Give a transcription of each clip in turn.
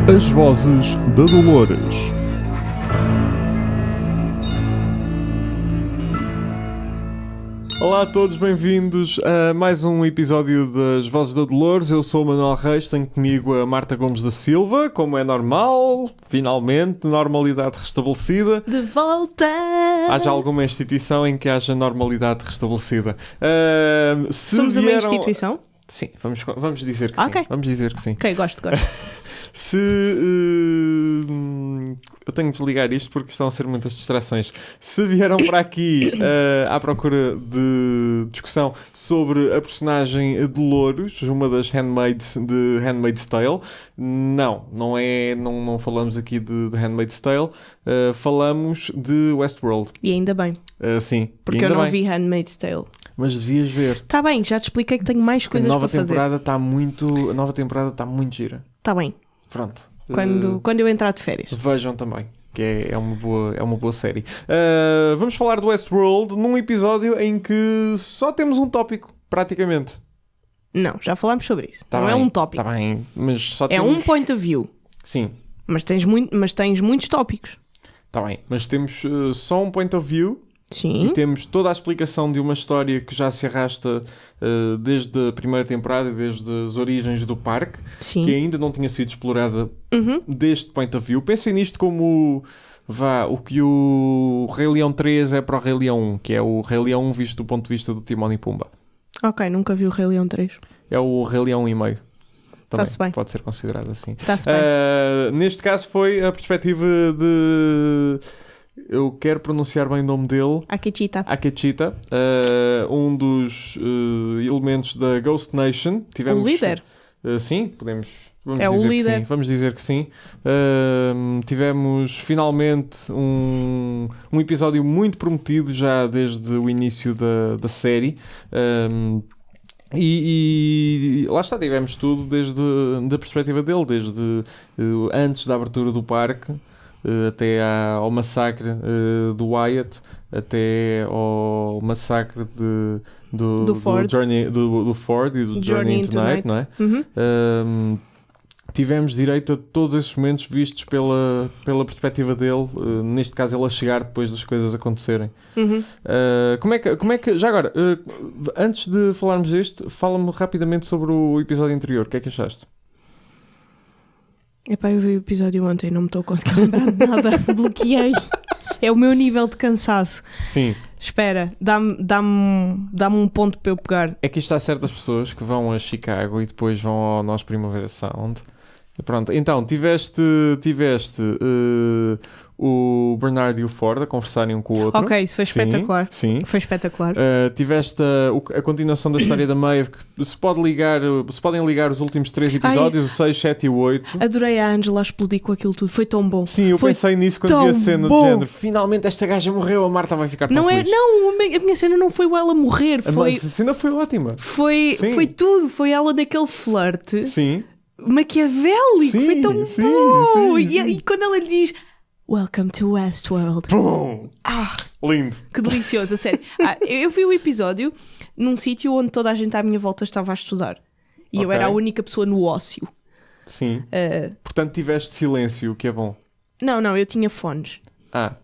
As Vozes da Dolores. Olá a todos, bem-vindos a mais um episódio das Vozes da Dolores. Eu sou o Manuel Reis, tenho comigo a Marta Gomes da Silva, como é normal, finalmente, normalidade restabelecida. De volta! Haja alguma instituição em que haja normalidade restabelecida. Somos uma instituição? Sim, vamos dizer que sim. Vamos dizer que sim. Ok, gosto. Se eu tenho de desligar isto porque estão a ser muitas distrações. Se vieram para aqui à procura de discussão sobre a personagem Dolores, uma das handmaids de Handmaid's Tale, não falamos aqui de Handmaid's Tale, falamos de Westworld. E ainda bem. Sim. Porque eu não vi Handmaid's Tale. Mas devias ver. Está bem, já te expliquei que tenho mais coisas para fazer. A nova temporada está muito gira. Está bem. Pronto. Quando eu entrar de férias. Vejam também, que é uma boa série. Vamos falar do Westworld num episódio em que só temos um tópico, praticamente. Não, já falámos sobre isso. Não é um tópico. Está bem, mas só temos... É um point of view. Sim. Mas tens muitos tópicos. Está bem, mas temos só um point of view. Sim. E temos toda a explicação de uma história que já se arrasta desde a primeira temporada, desde as origens do parque. Sim. Que ainda não tinha sido explorada deste point of view. Pensem nisto como o que o Rei Leão 3 é para o Rei Leão 1, que é o Rei Leão 1 visto do ponto de vista do Timão e Pumba. Ok, nunca vi o Rei Leão 3. É o Rei Leão 1,5. Também Está-se bem. Pode ser considerado assim. Está-se bem. Neste caso foi a perspectiva de... Eu quero pronunciar bem o nome dele. Akecheta, um dos elementos da Ghost Nation. O líder? Sim, vamos dizer que sim. Tivemos finalmente um episódio muito prometido já desde o início da série. E lá está, tivemos tudo desde a perspectiva dele, desde antes da abertura do parque, até ao massacre do Wyatt, até ao massacre do Ford e do Journey into Night, não é? Uhum. Tivemos direito a todos esses momentos vistos pela perspectiva dele, neste caso ele a chegar depois das coisas acontecerem. Uhum. Como é que já agora, antes de falarmos deste, fala-me rapidamente sobre o episódio anterior. O que é que achaste? Epá, eu vi o episódio ontem, não me estou a conseguir lembrar de nada. Bloqueei. É o meu nível de cansaço. Sim. Espera, dá-me um ponto para eu pegar. É que isto há certas pessoas que vão a Chicago e depois vão ao nosso Primavera Sound. Pronto, então tiveste o Bernard e o Ford a conversarem um com o outro. Ok, isso foi espetacular. Sim. Foi espetacular. Tiveste a continuação da história da Maeve, que se podem ligar os últimos 3 episódios, o 6, 7 e o 8. Adorei a Angela a explodir com aquilo tudo. Foi tão bom. Sim, eu pensei nisso quando vi a cena de género. Finalmente esta gaja morreu, a Marta vai ficar tão feliz. Não, a minha cena não foi ela morrer. A cena foi ótima. Foi tudo. Foi ela naquele flerte. Sim. Maquiavélico. Sim, foi tão bom. Sim. E quando ela lhe diz... Welcome to Westworld. Pum! Lindo. Que delicioso, a sério. Eu vi o episódio num sítio onde toda a gente à minha volta estava a estudar. E eu era a única pessoa no ócio. Sim. Portanto, tiveste silêncio, o que é bom. Não, eu tinha fones.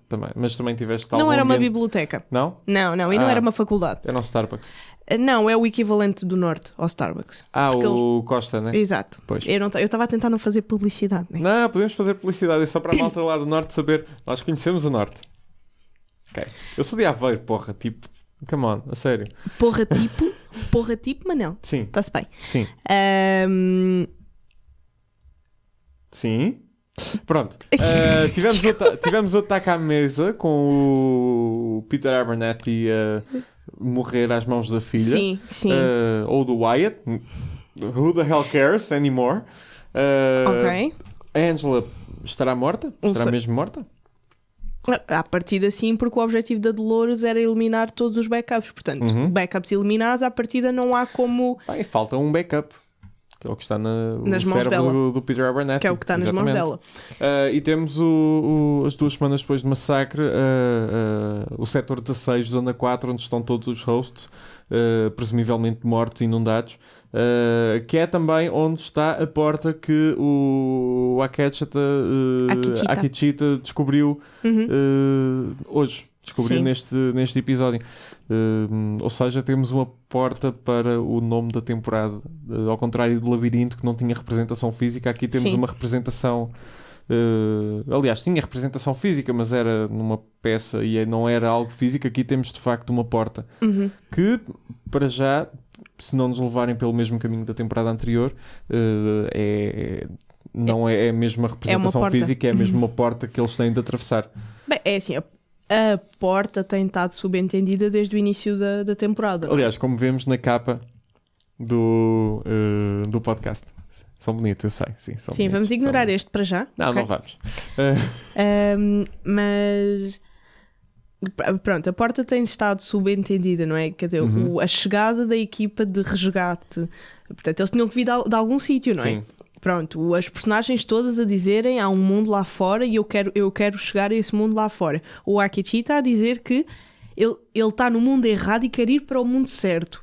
Também. Mas também tiveste algum... Não era uma biblioteca. Não? Não, e não era uma faculdade. Era um Starbucks. Não, é o equivalente do Norte ao Starbucks. O Costa, né? Exato. Pois. Eu estava a tentar não fazer publicidade, né? Não, podemos fazer publicidade. É só para a malta lá do Norte saber. Nós conhecemos o Norte. Ok. Eu sou de Aveiro, porra. Tipo, come on, a sério. Porra tipo, Manel. Sim. Está-se bem. Sim. Sim. Pronto. Tivemos o ataque à mesa com o Peter Abernathy a morrer às mãos da filha. Sim. Ou do Wyatt. Who the hell cares anymore? Ok. A Angela estará morta? Estará mesmo morta? À partida sim, porque o objetivo da Dolores era eliminar todos os backups. Portanto, backups eliminados, à partida não há como... Falta um backup. Que é o que está nas no mãos cérebro dela. do Peter Abernathy. Que é o que está nas mãos dela. E temos as 2 semanas depois do massacre, o setor 16, zona 4, onde estão todos os hosts, presumivelmente mortos, inundados, que é também onde está a porta que o Akechita descobriu hoje. Descobriu neste episódio. Ou seja, temos uma porta para o nome da temporada. Ao contrário do Labirinto, que não tinha representação física, aqui temos uma representação... aliás, tinha representação física, mas era numa peça e não era algo físico. Aqui temos, de facto, uma porta que, para já, se não nos levarem pelo mesmo caminho da temporada anterior, não é a mesma representação física, é mesmo uma porta que eles têm de atravessar. Bem, é assim... A porta tem estado subentendida desde o início da temporada. Aliás, como vemos na capa do podcast. São bonitos, eu sei. Sim, bonitos, vamos ignorar este para já. Não, não vamos. Mas... Pronto, a porta tem estado subentendida, não é? Quer dizer, a chegada da equipa de resgate. Portanto, eles tinham que vir de algum sítio, não é? Sim. Pronto, as personagens todas a dizerem há um mundo lá fora e eu quero chegar a esse mundo lá fora. O Akechita a dizer que ele está no mundo errado e quer ir para o mundo certo.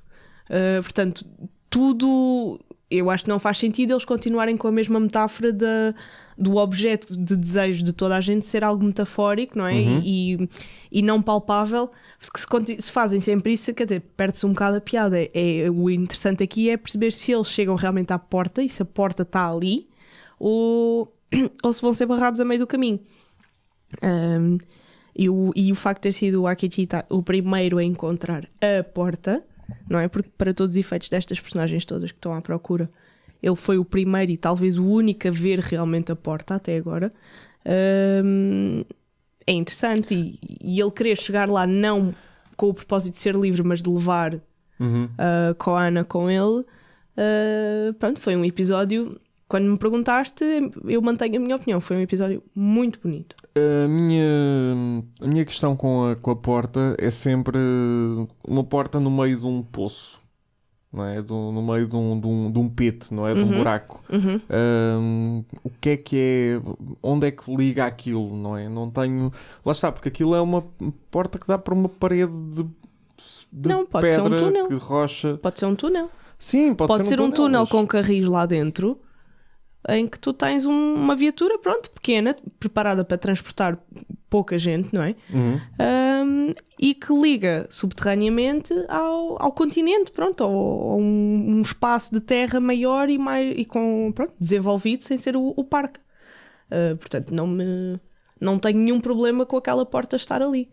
Portanto, tudo... Eu acho que não faz sentido eles continuarem com a mesma metáfora do objeto de desejo de toda a gente ser algo metafórico, não é? E não palpável. Porque se fazem sempre isso, quer dizer, perde-se um bocado a piada. O interessante aqui é perceber se eles chegam realmente à porta e se a porta está ali ou se vão ser barrados a meio do caminho. E o facto de ter sido o Akechita o primeiro a encontrar a porta, não é? Porque para todos os efeitos destas personagens todas que estão à procura, ele foi o primeiro e talvez o único a ver realmente a porta até agora. É interessante e ele querer chegar lá não com o propósito de ser livre, mas de levar a Koana com ele. Pronto, foi um episódio... Quando me perguntaste, eu mantenho a minha opinião. Foi um episódio muito bonito. A minha questão com a porta é sempre uma porta no meio de um poço, não é? No meio de um pit, não é? De um buraco. O que é... Onde é que liga aquilo, não é? Não tenho... Lá está, porque aquilo é uma porta que dá para uma parede de não, pode pedra, ser um túnel. de rocha. Pode ser um túnel. Sim, pode ser um túnel mas... com carris lá dentro, em que tu tens uma viatura, pronto, pequena, preparada para transportar pouca gente, não é? E que liga subterraneamente ao continente, pronto, a um espaço de terra maior e com, pronto, desenvolvido sem ser o parque. Portanto, não tenho nenhum problema com aquela porta estar ali.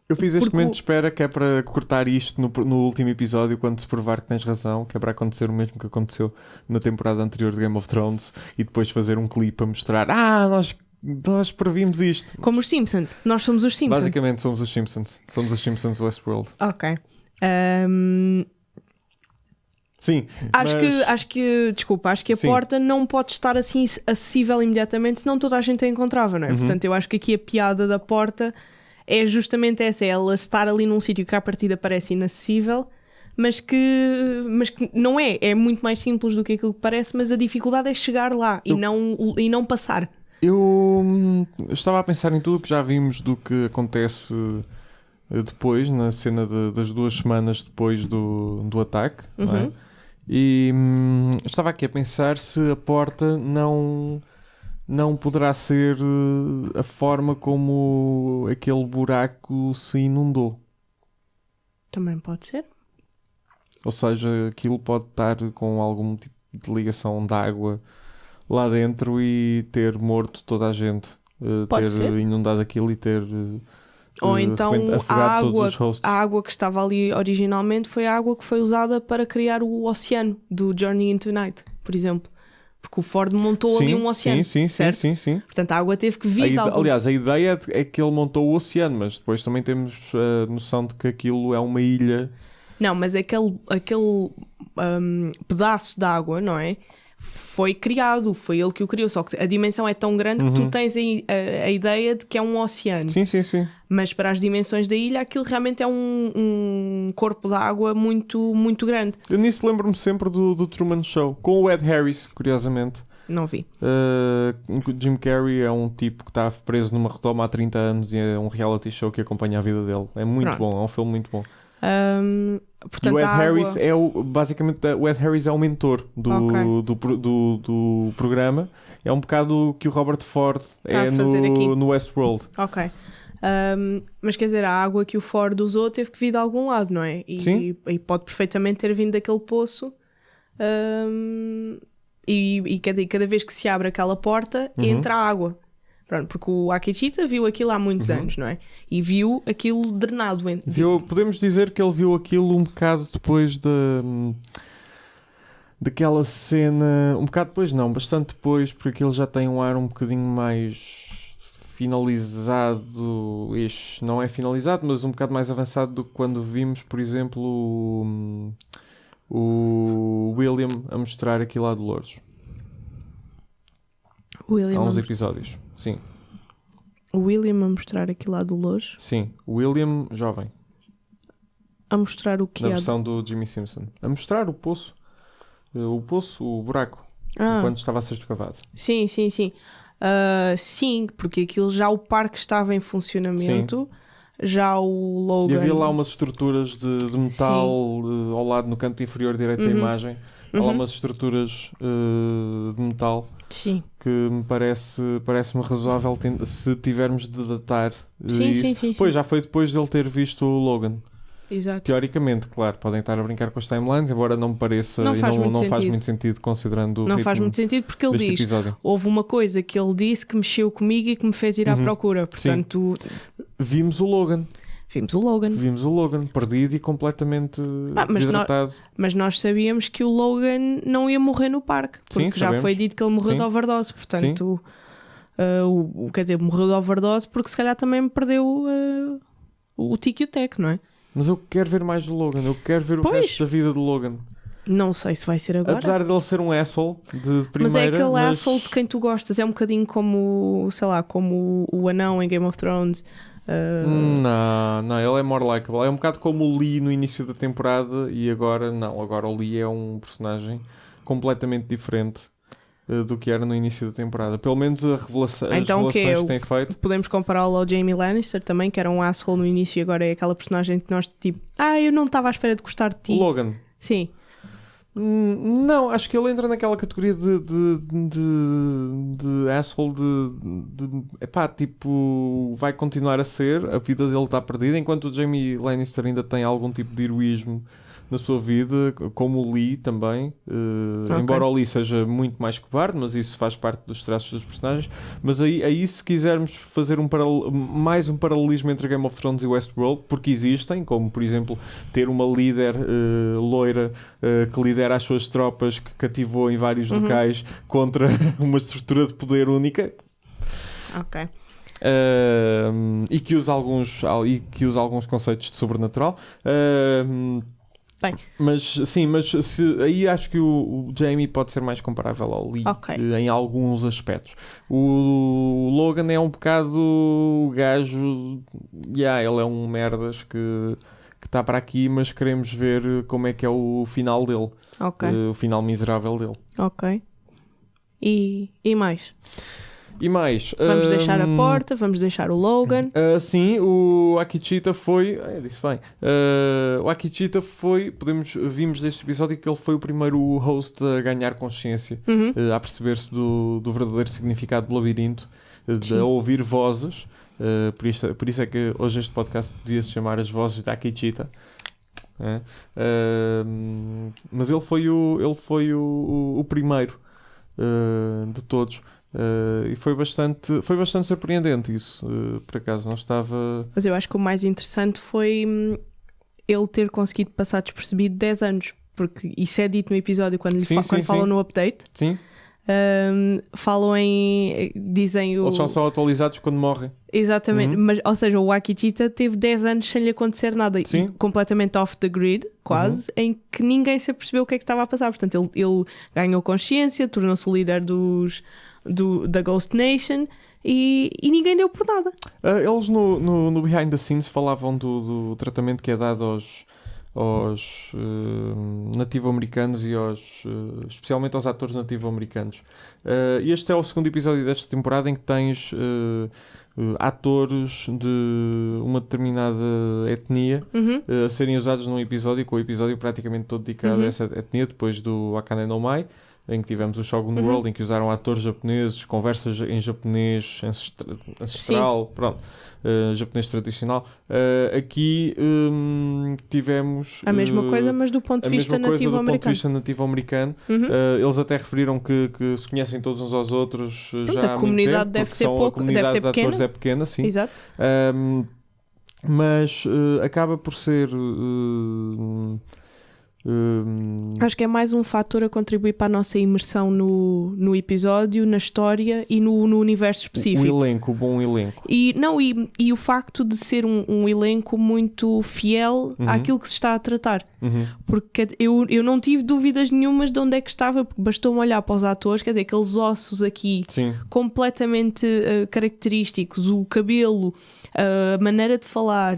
Eu fiz este momento de espera que é para cortar isto no último episódio, quando se provar que tens razão, que é para acontecer o mesmo que aconteceu na temporada anterior de Game of Thrones e depois fazer um clipe a mostrar nós previmos isto. Como os Simpsons. Nós somos os Simpsons. Basicamente somos os Simpsons. Somos os Simpsons Westworld. Ok. Sim. Acho que a porta não pode estar assim acessível imediatamente, senão toda a gente a encontrava, não é? Portanto, eu acho que aqui a piada da porta é justamente essa, é ela estar ali num sítio que à partida parece inacessível, mas que não é muito mais simples do que aquilo que parece, mas a dificuldade é chegar lá e não passar. Eu estava a pensar em tudo o que já vimos do que acontece depois, na cena das 2 semanas depois do ataque, não é? E estava aqui a pensar se a porta não poderá ser a forma como aquele buraco se inundou. Também pode ser. Ou seja, aquilo pode estar com algum tipo de ligação de água lá dentro e ter morto toda a gente. Pode ter ser. Inundado aquilo e ter ou então a água que estava ali originalmente foi a água que foi usada para criar o oceano do Journey into Night, por exemplo. Porque o Ford montou ali um oceano. Sim. Portanto, a água teve que vir. Aliás, a ideia é que ele montou o oceano, mas depois também temos a noção de que aquilo é uma ilha. Não, mas aquele pedaço de água, não é? Foi criado, foi ele que o criou. Só que a dimensão é tão grande que tu tens a ideia de que é um oceano. Sim. Mas para as dimensões da ilha, aquilo realmente é um corpo de água muito, muito grande. Eu nisso lembro-me sempre do Truman Show, com o Ed Harris, curiosamente. Não vi. Jim Carrey é um tipo que está preso numa redoma há 30 anos e é um reality show que acompanha a vida dele. É muito bom, é um filme muito bom. Portanto, E o Ed a água... Harris basicamente o Ed Harris é o mentor do programa. É um bocado o que o Robert Ford Está a fazer aqui. no Westworld. Ok. Mas quer dizer, a água que o Ford usou teve que vir de algum lado, não é? Sim. E pode perfeitamente ter vindo daquele poço. E cada vez que se abre aquela porta, entra a água. Pronto, porque o Akecheta viu aquilo há muitos anos, não é? E viu aquilo drenado. Podemos dizer que ele viu aquilo um bocado depois daquela cena... Um bocado depois não, bastante depois, porque ele já tem um ar um bocadinho mais finalizado. Não é finalizado, mas um bocado mais avançado do que quando vimos, por exemplo, o William a mostrar aquilo à Dolores. Há uns episódios, sim. O William a mostrar aquilo à Dolores? Sim, o William jovem. A mostrar o que Na versão do Jimmy Simpson. A mostrar o poço. O buraco. Enquanto estava a ser escavado. Sim. Sim, porque aquilo já o parque estava em funcionamento. Sim. Já o Logan... E havia lá umas estruturas de metal ao lado, no canto inferior direito da imagem. Há lá umas estruturas de metal. Sim. Que me parece-me razoável se tivermos de datar sim. Pois, já foi depois de ele ter visto o Logan. Exato. Teoricamente, claro, podem estar a brincar com as timelines, embora não me pareça... Não faz muito sentido considerando o Não ritmo faz muito sentido porque ele diz... episódio. Houve uma coisa que ele disse que mexeu comigo e que me fez ir à procura. Portanto... Vimos o Logan. Vimos o Logan, perdido e completamente desidratado. Mas nós sabíamos que o Logan não ia morrer no parque, porque já foi dito que ele morreu de overdose, portanto, quer dizer, morreu de overdose porque se calhar também perdeu o tic e o tec, não é? Mas eu quero ver mais do Logan, eu quero ver o resto da vida do Logan. Não sei se vai ser agora. Apesar dele ser um asshole de primeira... Mas é aquele asshole de quem tu gostas, é um bocadinho como, sei lá, como o anão em Game of Thrones. Não, ele é more likable. É um bocado como o Lee no início da temporada e agora não. Agora o Lee é um personagem completamente diferente do que era no início da temporada. Pelo menos as revelações que tem feito. Podemos compará-lo ao Jaime Lannister também, que era um asshole no início e agora é aquela personagem que nós tipo, eu não estava à espera de gostar de ti. O Logan. Sim. Não, acho que ele entra naquela categoria de asshole tipo, vai continuar a ser, a vida dele está perdida, enquanto o Jaime Lannister ainda tem algum tipo de heroísmo na sua vida, como o Lee também, embora o Lee seja muito mais cobarde, mas isso faz parte dos traços dos personagens. Mas aí se quisermos fazer mais um paralelismo entre Game of Thrones e Westworld, porque existem, como por exemplo ter uma líder loira que lidera as suas tropas, que cativou em vários locais contra uma estrutura de poder única. Ok. E que usa alguns conceitos de sobrenatural. Bem. Mas aí acho que o Jaime pode ser mais comparável ao Lee em alguns aspectos. O Logan é um bocado o gajo, ele é um merdas que está para aqui, mas queremos ver como é que é o final dele, o final miserável dele. Ok. E mais? E mais? Vamos deixar a porta, vamos deixar o Logan. Sim, o Akecheta foi... disse bem. O Akecheta foi... Vimos deste episódio que ele foi o primeiro host a ganhar consciência, a perceber-se do verdadeiro significado do labirinto, a ouvir vozes. Por isso é que hoje este podcast podia se chamar As Vozes da Akecheta. Mas ele foi o primeiro de todos. E foi bastante surpreendente isso, por acaso não estava... Mas eu acho que o mais interessante foi ele ter conseguido passar despercebido 10 anos, porque isso é dito no episódio quando falam no update. Sim. Falam dizem eles são só atualizados quando morrem. Exatamente, mas, ou seja, o Akecheta teve 10 anos sem lhe acontecer nada, e completamente off the grid, quase, em que ninguém se apercebeu o que é que estava a passar. Portanto, ele ganhou consciência, tornou-se o líder da Ghost Nation e ninguém deu por nada. Eles no Behind the Scenes falavam do tratamento que é dado aos nativo-americanos e especialmente aos atores nativo-americanos. Este é o segundo episódio desta temporada em que tens atores de uma determinada etnia a serem usados num episódio, com o episódio praticamente todo dedicado a essa etnia, depois do Akane no Mai, em que tivemos o Shogun World, em que usaram atores japoneses, conversas em japonês ancestral, japonês tradicional. Aqui tivemos a mesma coisa, mas do ponto de vista nativo-americano. Eles até referiram que se conhecem todos uns aos outros já há a comunidade muito tempo, deve ser pouco, a comunidade de atores é pequena, sim. Exato. Mas acaba por ser... acho que é mais um fator a contribuir para a nossa imersão no episódio, na história e no universo específico. O bom elenco. E o facto de ser um elenco muito fiel àquilo que se está a tratar. Porque eu não tive dúvidas nenhumas de onde é que estava, porque bastou-me olhar para os atores, quer dizer, aqueles ossos aqui completamente característicos, o cabelo, a maneira de falar,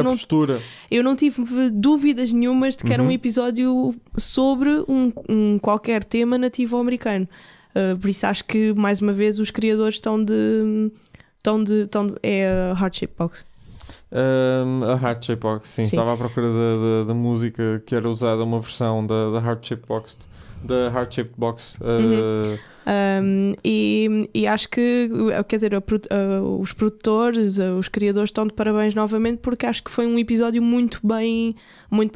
postura. Eu não tive dúvidas nenhumas de que era um episódio sobre um qualquer tema nativo-americano. Por isso acho que, mais uma vez, os criadores estão de é a Heart Shape Box. A Heart Shape Box, sim. Estava à procura da música que era usada, uma versão da Heart Shape Box. Da Heart Shaped Box. E acho que, quer dizer, os produtores, os criadores estão de parabéns novamente, porque acho que foi um episódio muito bem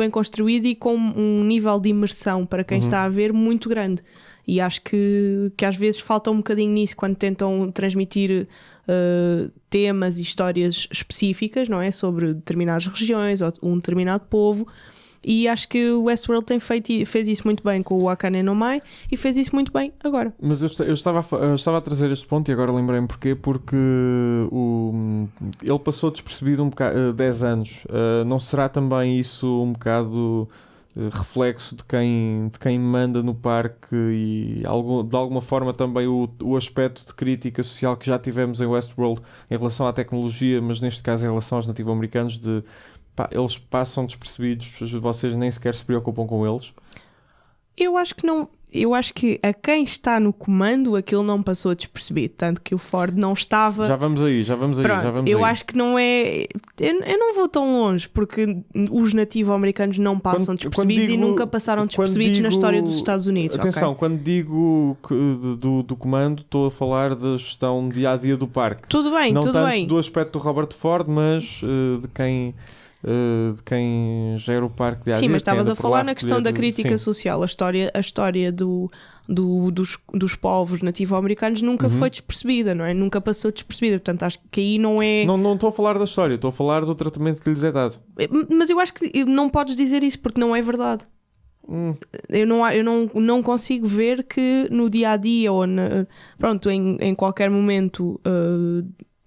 construído e com um nível de imersão para quem está a ver muito grande. E acho que às vezes falta um bocadinho nisso quando tentam transmitir temas e histórias específicas, não é? Sobre determinadas regiões ou um determinado povo. E acho que o Westworld fez isso muito bem com o Akane no Mai e fez isso muito bem agora. Mas eu estava a trazer este ponto e agora lembrei-me porquê, porque ele passou despercebido 10 anos. Não será também isso um bocado reflexo de quem manda no parque e de alguma forma também o aspecto de crítica social que já tivemos em Westworld em relação à tecnologia, mas neste caso em relação aos nativo-americanos, de eles passam despercebidos, vocês nem sequer se preocupam com eles? Eu acho que não. Eu acho que a quem está no comando aquilo não passou despercebido, tanto que o Ford não estava... Já vamos aí. Eu acho que não é... Eu não vou tão longe, porque os nativo-americanos não passam despercebidos e nunca passaram despercebidos na história dos Estados Unidos. Atenção, quando digo do comando, estou a falar da gestão dia-a-dia do parque. Tudo bem. Não tanto do aspecto do Robert Ford, mas de quem gera o parque de Sim, mas estavas a falar na questão da crítica social. A história dos povos nativo-americanos nunca foi despercebida, não é? Nunca passou despercebida. Portanto, acho que aí não é... Não estou a falar da história, estou a falar do tratamento que lhes é dado. Mas eu acho que não podes dizer isso porque não é verdade. Eu não consigo ver que no dia-a-dia ou em qualquer momento...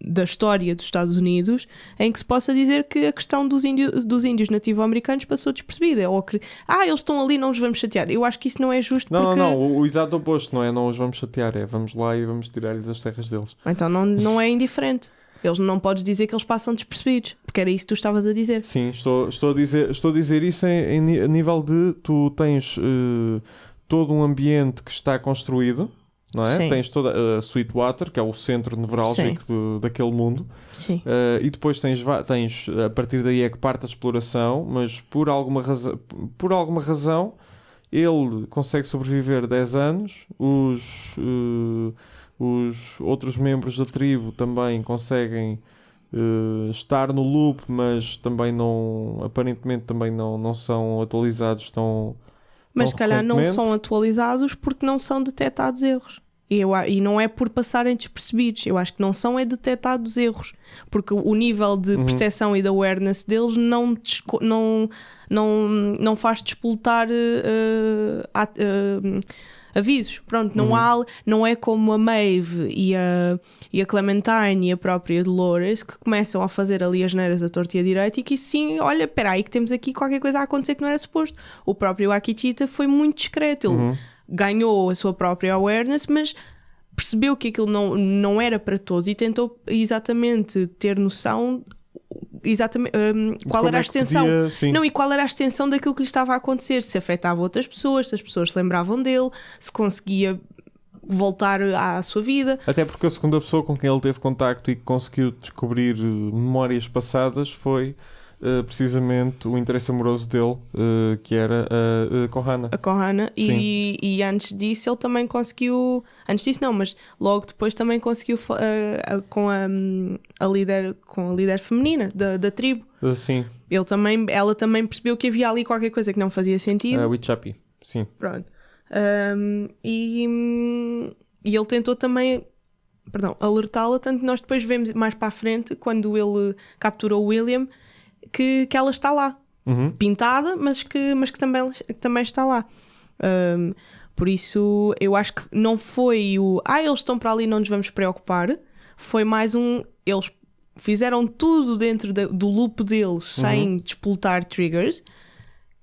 da história dos Estados Unidos, em que se possa dizer que a questão dos índios nativo-americanos passou despercebida, ou que eles estão ali, não os vamos chatear. Eu acho que isso não é justo. Não, o exato oposto, não é não os vamos chatear, é vamos lá e vamos tirar-lhes as terras deles. Então não é indiferente. Eles não podes dizer que eles passam despercebidos, porque era isso que tu estavas a dizer. Sim, estou a dizer isso a nível de tu tens todo um ambiente que está construído, não é? Sim. Tens toda a Sweetwater, que é o centro nevrálgico daquele mundo. Sim. E depois tens, a partir daí é que parte a exploração, mas por alguma razão ele consegue sobreviver 10 anos, os outros membros da tribo também conseguem estar no loop, mas também aparentemente também não são atualizados tão... Mas se calhar não são atualizados porque não são detectados erros. E não é por passarem despercebidos. Eu acho que não são detectados erros. Porque o nível de percepção e de awareness deles não faz despoltar avisos. Pronto, não é como a Maeve e a Clementine e a própria Dolores que começam a fazer ali as neiras à torta e à direita e que sim, olha, espera aí que temos aqui qualquer coisa a acontecer que não era suposto. O próprio Akecheta foi muito discreto. Ele ganhou a sua própria awareness, mas percebeu que aquilo não era para todos e tentou exatamente ter noção exatamente qual como era a é que extensão. podia- sim. Não, e qual era a extensão daquilo que lhe estava a acontecer, se afetava outras pessoas, se as pessoas se lembravam dele, se conseguia voltar à sua vida. Até porque a segunda pessoa com quem ele teve contacto e que conseguiu descobrir memórias passadas foi precisamente o interesse amoroso dele, que era a Kohana. A Kohana, e antes disso ele também conseguiu. Antes disso não, mas logo depois também conseguiu com a líder feminina da tribo. Sim, Ela também percebeu que havia ali qualquer coisa que não fazia sentido. a Wichapi, sim. Pronto. E ele tentou também, alertá-la, tanto que nós depois vemos mais para a frente, quando ele captura o William, que ela está lá, pintada, mas que também está lá. Por isso, eu acho que não foi eles estão para ali, não nos vamos preocupar. Foi mais eles fizeram tudo dentro do loop deles, sem despoltar triggers,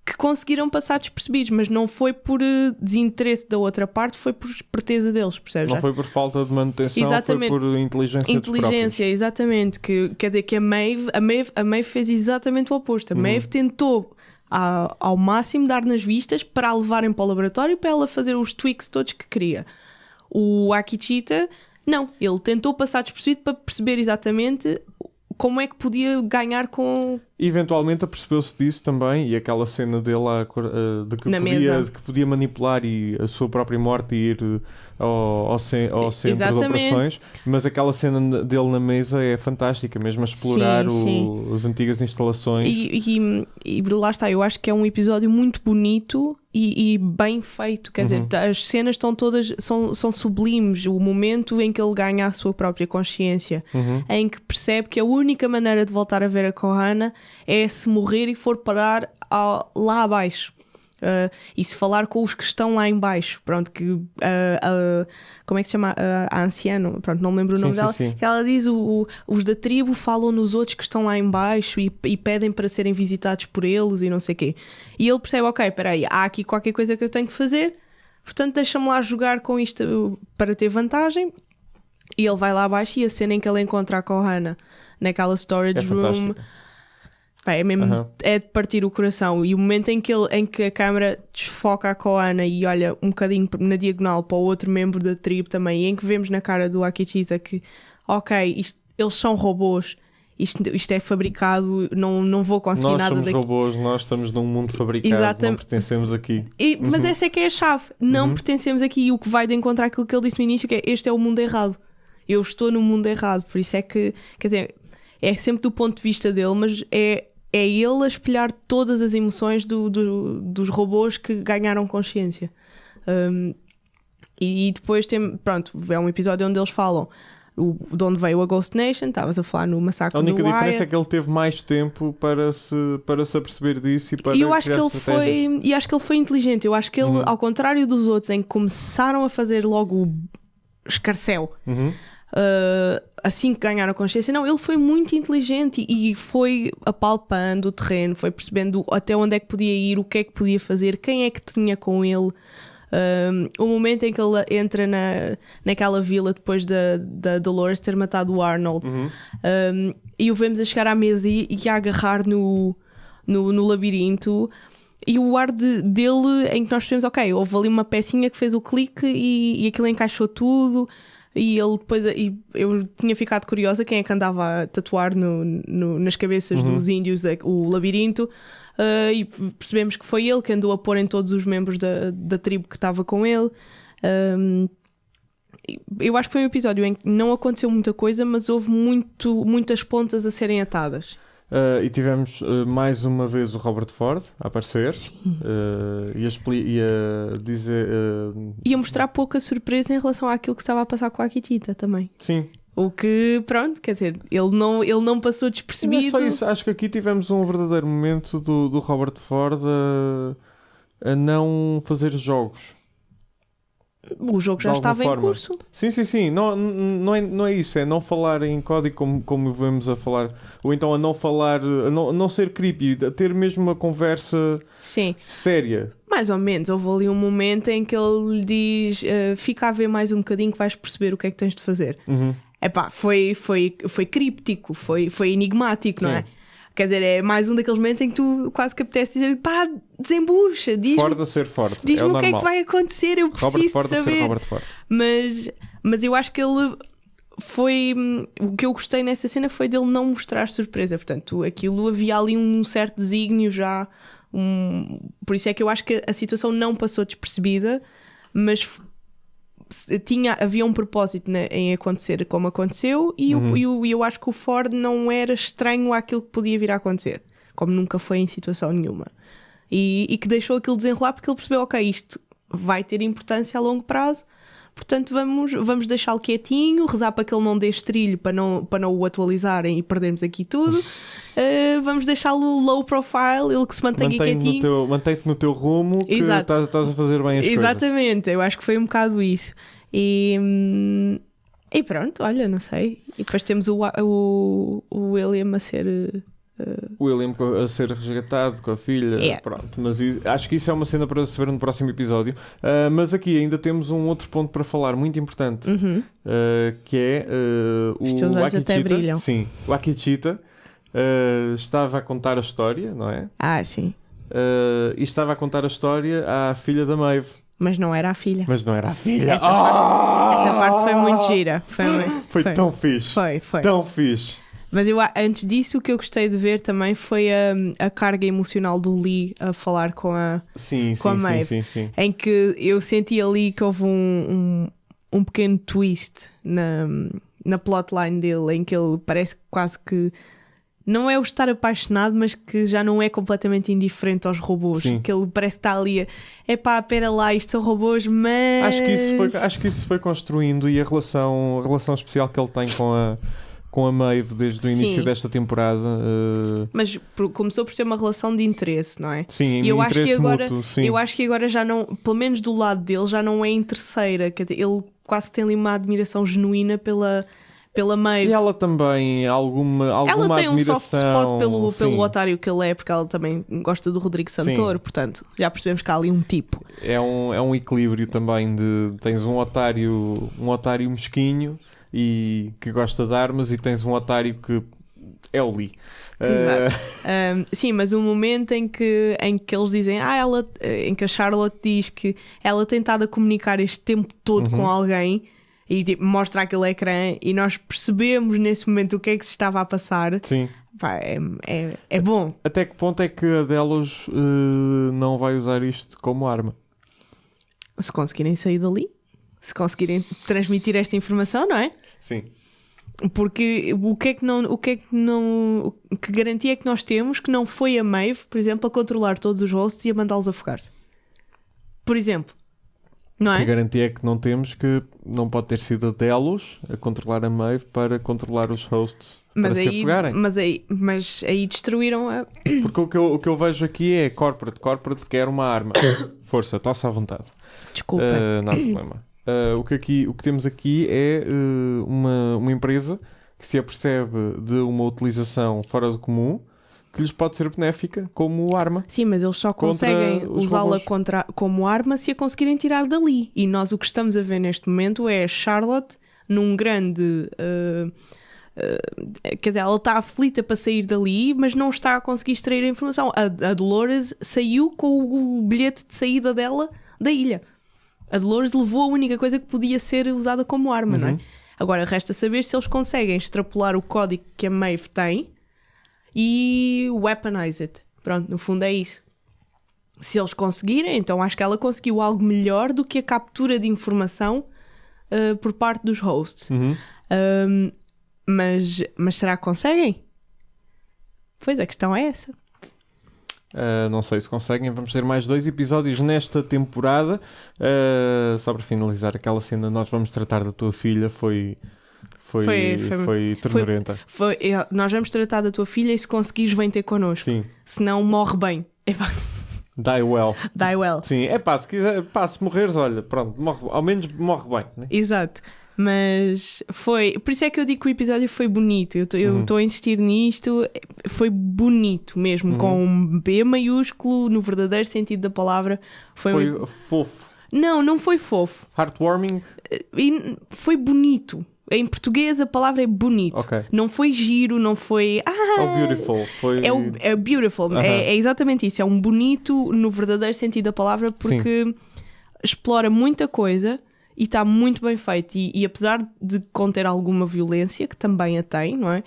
que conseguiram passar despercebidos, mas não foi por desinteresse da outra parte, foi por esperteza deles, percebes? Não foi por falta de manutenção, Exatamente. foi por inteligência Exatamente, quer dizer que a Maeve fez exatamente o oposto. A Maeve tentou ao máximo dar nas vistas para a levarem para o laboratório, para ela fazer os tweaks todos que queria. O Akecheta, não, ele tentou passar despercebido para perceber exatamente como é que podia ganhar com... Eventualmente apercebeu-se disso também, e aquela cena dele de que podia manipular a sua própria morte e ir ao centro Exatamente. de operações, mas aquela cena dele na mesa é fantástica, mesmo a explorar as antigas instalações. E lá está, eu acho que é um episódio muito bonito e bem feito, quer dizer, as cenas estão todas, são sublimes, o momento em que ele ganha a sua própria consciência, em que percebe que a única maneira de voltar a ver a Kohana é se morrer e for parar lá abaixo. E se falar com os que estão lá em baixo, pronto, que como é que se chama? A anciã, pronto, não me lembro o nome dela, que ela diz, os da tribo falam nos outros que estão lá em baixo e pedem para serem visitados por eles e não sei o quê. E ele percebe, ok, espera aí, há aqui qualquer coisa que eu tenho que fazer, portanto deixa-me lá jogar com isto para ter vantagem. E ele vai lá abaixo, e a cena em que ele encontra a Kohana naquela storage room, é mesmo, é de partir o coração. E o momento em que a câmera desfoca a Kohana e olha um bocadinho na diagonal para o outro membro da tribo também, e em que vemos na cara do Akecheta que eles são robôs, isto é fabricado, não vou conseguir nada daqui. Nós somos robôs, nós estamos num mundo fabricado. Exatamente. Não pertencemos aqui. Mas essa é que é a chave, não pertencemos aqui, e o que vai de encontrar aquilo que ele disse no início, que é, este é o mundo errado, eu estou no mundo errado. Por isso é que, quer dizer, é sempre do ponto de vista dele, mas é ele a espelhar todas as emoções dos robôs que ganharam consciência. E depois é um episódio onde eles falam de onde veio a Ghost Nation. Estavas a falar no massacre do Wire. A única diferença é que ele teve mais tempo para se aperceber disso e para eu acho criar que estratégias. acho que ele foi inteligente. Eu acho que ele, ao contrário dos outros, em que começaram a fazer logo o escarcéu, assim que ganharam a consciência, não, ele foi muito inteligente e foi apalpando o terreno, foi percebendo até onde é que podia ir, o que é que podia fazer, quem é que tinha com ele. O momento em que ele entra naquela vila depois da Dolores ter matado o Arnold, e o vemos a chegar à mesa e a agarrar no labirinto, e o ar dele em que nós percebemos, ok, houve ali uma pecinha que fez o clique e aquilo encaixou tudo. E ele depois, eu tinha ficado curiosa quem é que andava a tatuar nas cabeças dos índios o labirinto, e percebemos que foi ele que andou a pôr em todos os membros da tribo que estava com ele. Eu acho que foi um episódio em que não aconteceu muita coisa, mas houve muitas pontas a serem atadas. E tivemos mais uma vez o Robert Ford a aparecer e a dizer... E a mostrar pouca surpresa em relação àquilo que estava a passar com a Akecheta também. Sim. O que, pronto, quer dizer, ele não passou despercebido. Não é só isso, acho que aqui tivemos um verdadeiro momento do Robert Ford a não fazer jogos. O jogo já estava em curso. Sim. Não é isso. É não falar em código como vemos a falar. Ou então a não falar, a não ser creepy, a ter mesmo uma conversa séria. Mais ou menos. Houve ali um momento em que ele lhe diz: fica a ver mais um bocadinho que vais perceber o que é que tens de fazer. Epá, foi críptico, foi enigmático, não é? Quer dizer, é mais um daqueles momentos em que tu quase que apetece dizer, pá, desembucha, diz-me Ford a ser Ford. diz-me é o o que é que normal. vai acontecer, eu Robert preciso Ford a ser saber. Robert Ford. Mas eu acho que ele foi... O que eu gostei nessa cena foi dele não mostrar surpresa. Portanto, aquilo havia ali um certo desígnio já. Por isso é que eu acho que a situação não passou despercebida, mas havia um propósito em acontecer como aconteceu, e eu acho que o Ford não era estranho àquilo que podia vir a acontecer, como nunca foi em situação nenhuma. E que deixou aquilo desenrolar porque ele percebeu, ok, isto vai ter importância a longo prazo, portanto vamos deixá-lo quietinho, rezar para que ele não dê estrilho para não o atualizarem e perdermos aqui tudo. Vamos deixá-lo low profile, ele que se mantenha quietinho. Mantém-te no teu rumo, que Exato. estás a fazer bem as coisas. Exatamente, eu acho que foi um bocado isso. E pronto, olha, não sei. E depois temos o William a ser... O William a ser resgatado com a filha, pronto. Mas acho que isso é uma cena para se ver no próximo episódio. Mas aqui ainda temos um outro ponto para falar, muito importante, que é Os teus olhos até brilham. Sim, o Akecheta estava a contar a história, não é? Ah, sim. E estava a contar a história à filha da Maeve. Mas não era a filha. Essa parte foi muito gira. Foi tão fixe. Foi. Tão fixe. Mas antes disso, o que eu gostei de ver também foi a carga emocional do Lee a falar com a Maeve. Sim. Em que eu senti ali que houve um pequeno twist na plotline dele, em que ele parece quase que não é o estar apaixonado, mas que já não é completamente indiferente aos robôs. Sim. Que ele parece que está ali espera lá, isto são robôs, mas... Acho que isso foi construindo, e a relação especial que ele tem com a Maeve desde o início desta temporada. Mas começou por ser uma relação de interesse, não é? Sim, e eu interesse acho que agora, mútuo, sim. Eu acho que agora já não, pelo menos do lado dele, já não é interesseira. Quer dizer, ele quase que tem ali uma admiração genuína pela Maeve. E ela também, alguma ela tem admiração, um soft spot pelo otário que ele é, porque ela também gosta do Rodrigo Santoro, portanto, já percebemos que há ali um tipo. É um equilíbrio também de... Tens um otário mesquinho e que gosta de armas, e tens um otário que é o Lee. Exato. Sim, mas o momento em que eles dizem em que a Charlotte diz que ela tem estado a comunicar este tempo todo com alguém, e tipo, mostra aquele ecrã, e nós percebemos nesse momento o que é que se estava a passar. Sim. Pá, é bom. Até que ponto é que a Delos não vai usar isto como arma? Se conseguirem sair dali, se conseguirem transmitir esta informação, não é? Sim. Porque que garantia é que nós temos que não foi a Maeve, por exemplo, a controlar todos os hosts e a mandá-los afogar-se? Por exemplo. Não é? Que garantia é que não temos, que não pode ter sido a Delos a controlar a Maeve para controlar os hosts para se afogarem? Mas aí destruíram a... Porque o que eu vejo aqui é corporate quer uma arma. Força, tosse à vontade. Desculpa. Não há problema. O que temos aqui é uma empresa que se apercebe de uma utilização fora do comum que lhes pode ser benéfica como arma. Sim, mas eles só conseguem usá-la como arma se a conseguirem tirar dali. E nós o que estamos a ver neste momento é a Charlotte num grande... quer dizer, ela está aflita para sair dali, mas não está a conseguir extrair a informação. A Dolores saiu com o bilhete de saída dela da ilha. A Dolores levou a única coisa que podia ser usada como arma, não é? Agora resta saber se eles conseguem extrapolar o código que a Maeve tem e weaponize it. Pronto, no fundo é isso. Se eles conseguirem, então acho que ela conseguiu algo melhor do que a captura de informação por parte dos hosts. Mas será que conseguem? Pois, a questão é essa. Não sei se conseguem. Vamos ter mais 2 episódios nesta temporada. Só para finalizar, aquela cena, nós vamos tratar da tua filha, foi ternurenta. Nós vamos tratar da tua filha e se conseguires vem ter connosco. Sim. Se não, morre bem. Die well. Die well. Sim, se quiser, se morreres, olha, pronto, ao menos morre bem, né? Exato. Mas por isso é que eu digo que o episódio foi bonito. Eu estou a insistir nisto. Foi bonito mesmo, com um B maiúsculo, no verdadeiro sentido da palavra. Foi fofo. Não foi fofo. Heartwarming. Foi bonito. em português a palavra é bonito. Ok. Não foi giro, não foi... Oh, beautiful. Foi... É beautiful. É exatamente isso. É um bonito no verdadeiro sentido da palavra, porque explora muita coisa e está muito bem feito. E apesar de conter alguma violência, que também a tem, não é?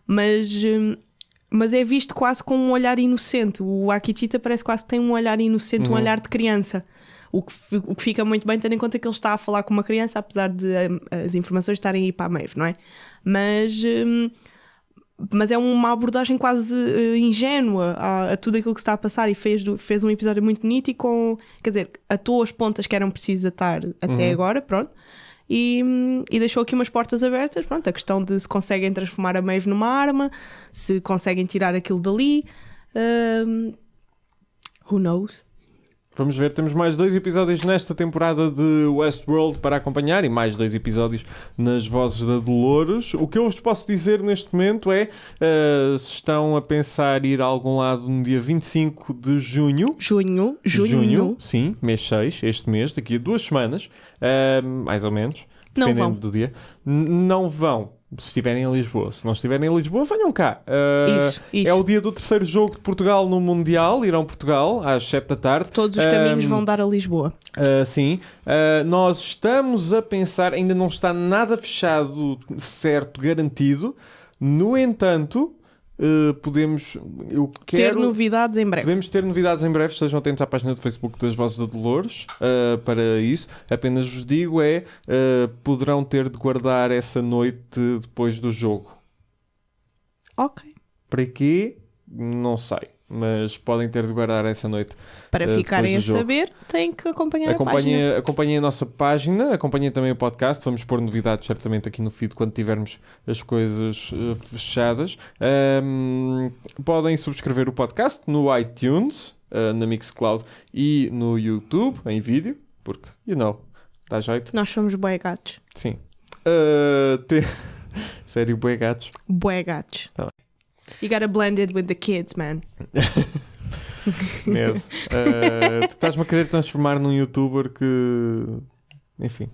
Mas é visto quase com um olhar inocente. O Akecheta parece quase que tem um olhar inocente, um olhar de criança. O que fica muito bem, tendo em conta que ele está a falar com uma criança, apesar de as informações estarem aí para a Maeve, não é? Mas é uma abordagem quase ingênua a tudo aquilo que se está a passar, e fez um episódio muito bonito e quer dizer, atou as pontas que eram precisas atar até agora, pronto. E deixou aqui umas portas abertas, pronto, a questão de se conseguem transformar a Maeve numa arma, se conseguem tirar aquilo dali, who knows? Vamos ver, temos mais 2 episódios nesta temporada de Westworld para acompanhar e mais 2 episódios nas Vozes da Dolores. O que eu vos posso dizer neste momento é, se estão a pensar ir a algum lado no dia 25 de junho. Junho. Sim, mês 6, este mês, daqui a 2 semanas, mais ou menos, Não dependendo vão. do dia. Não vão. Se estiverem em Lisboa. Se não estiverem em Lisboa, venham cá. Isso. É o dia do 3º jogo de Portugal no Mundial. Irão Portugal, às 7 da tarde. Todos os caminhos vão dar a Lisboa. Sim. Nós estamos a pensar, ainda não está nada fechado, certo, garantido. No entanto, ter novidades em breve. Podemos ter novidades em breve. Estejam atentos à página do Facebook das Vozes da Dolores para isso. Apenas vos digo poderão ter de guardar essa noite depois do jogo. Ok. Para quê? Não sei. Mas podem ter de guardar essa noite. Para ficarem a saber, têm que acompanhar a página. Acompanhem a nossa página, acompanhem também o podcast. Vamos pôr novidades certamente aqui no feed quando tivermos as coisas fechadas. Podem subscrever o podcast no iTunes, na Mixcloud e no YouTube, em vídeo, porque, dá jeito. Nós somos bué gatos. Sim. Sério, bué gatos. Bué gatos. Tá bem. You gotta blend it with the kids, man. Mesmo. Tu estás-me a querer transformar num youtuber que... Enfim.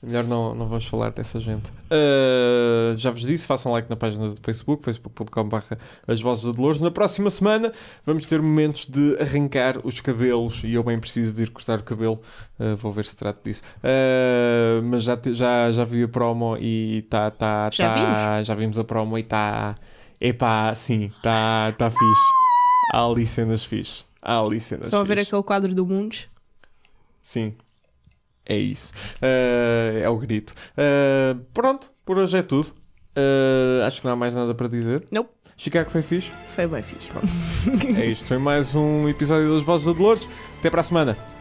Melhor não vamos falar dessa gente. Já vos disse, façam like na página do Facebook, facebook.com/As Vozes da Dolores. Na próxima semana vamos ter momentos de arrancar os cabelos e eu bem preciso de ir cortar o cabelo. Vou ver se trato disso. Mas já vi a promo e está... Já vimos a promo e está... Epá, sim, está fixe. Há ali cenas fixe. Estão a ver aquele quadro do Mundos? Sim. É isso. É o grito. Pronto, por hoje é tudo. Acho que não há mais nada para dizer. Nope. Chicago foi fixe? Foi bem fixe. É isto. Foi mais um episódio das Vozes da Dolores. Até para a semana.